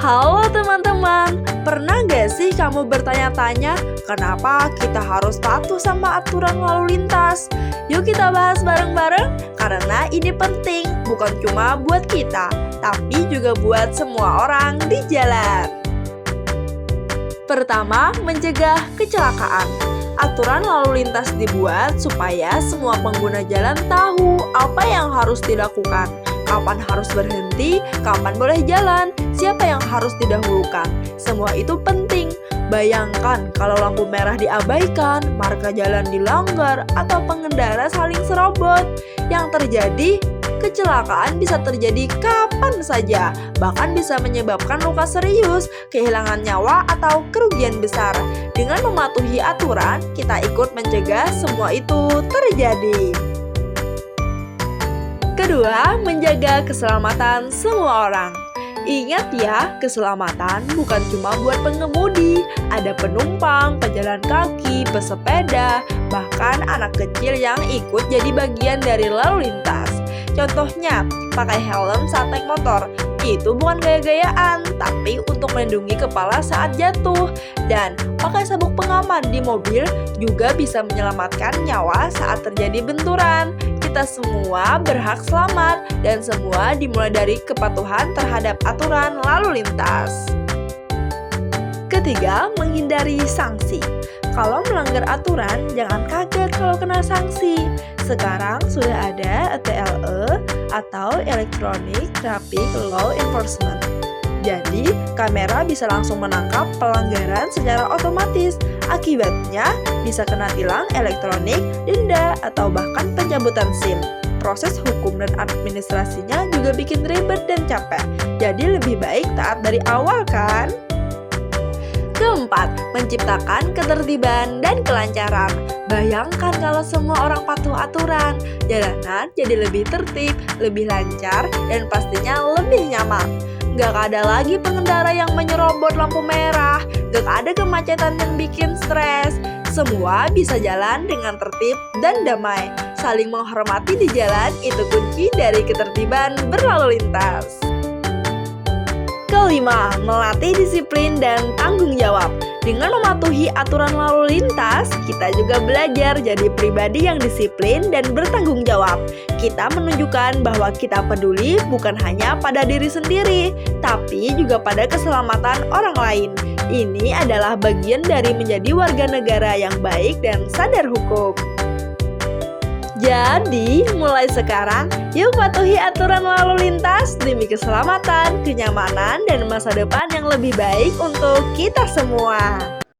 Halo teman-teman, pernah gak sih kamu bertanya-tanya kenapa kita harus patuh sama aturan lalu lintas? Yuk kita bahas bareng-bareng, karena ini penting bukan cuma buat kita, tapi juga buat semua orang di jalan. Pertama, mencegah kecelakaan. Aturan lalu lintas dibuat supaya semua pengguna jalan tahu apa yang harus dilakukan, kapan harus berhenti, kapan boleh jalan, siapa yang harus didahulukan. Semua itu penting. Bayangkan kalau lampu merah diabaikan, marka jalan dilanggar, atau pengendara saling serobot. Yang terjadi, kecelakaan bisa terjadi kapan saja, bahkan bisa menyebabkan luka serius, kehilangan nyawa, atau kerugian besar. Dengan mematuhi aturan, kita ikut mencegah semua itu terjadi. Kedua, menjaga keselamatan semua orang. Ingat ya, keselamatan bukan cuma buat pengemudi, ada penumpang, pejalan kaki, pesepeda, bahkan anak kecil yang ikut jadi bagian dari lalu lintas. Contohnya, pakai helm saat naik motor. Itu bukan gaya-gayaan, tapi untuk melindungi kepala saat jatuh. Dan pakai sabuk pengaman di mobil juga bisa menyelamatkan nyawa saat terjadi benturan. Kita semua berhak selamat, dan semua dimulai dari kepatuhan terhadap aturan lalu lintas. Ketiga, menghindari sanksi. Kalau melanggar aturan, jangan kaget kalau kena sanksi. Sekarang sudah ada ETLE atau Electronic Traffic Law Enforcement. Jadi, kamera bisa langsung menangkap pelanggaran secara otomatis. Akibatnya, bisa kena tilang elektronik, denda, atau bahkan pencabutan SIM. Proses hukum dan administrasinya juga bikin ribet dan capek. Jadi lebih baik taat dari awal kan? Keempat, menciptakan ketertiban dan kelancaran. Bayangkan kalau semua orang patuh aturan, jalanan jadi lebih tertib, lebih lancar, dan pastinya lebih nyaman. Gak ada lagi pengendara yang menyerobot lampu merah, gak ada kemacetan yang bikin stres. Semua bisa jalan dengan tertib dan damai. Saling menghormati di jalan itu kunci dari ketertiban berlalu lintas. Kelima, melatih disiplin dan tanggung jawab. Dengan mematuhi aturan lalu lintas, kita juga belajar jadi pribadi yang disiplin dan bertanggung jawab. Kita menunjukkan bahwa kita peduli bukan hanya pada diri sendiri, tapi juga pada keselamatan orang lain. Ini adalah bagian dari menjadi warga negara yang baik dan sadar hukum. Jadi, mulai sekarang, yuk patuhi aturan lalu lintas demi keselamatan, kenyamanan, dan masa depan yang lebih baik untuk kita semua.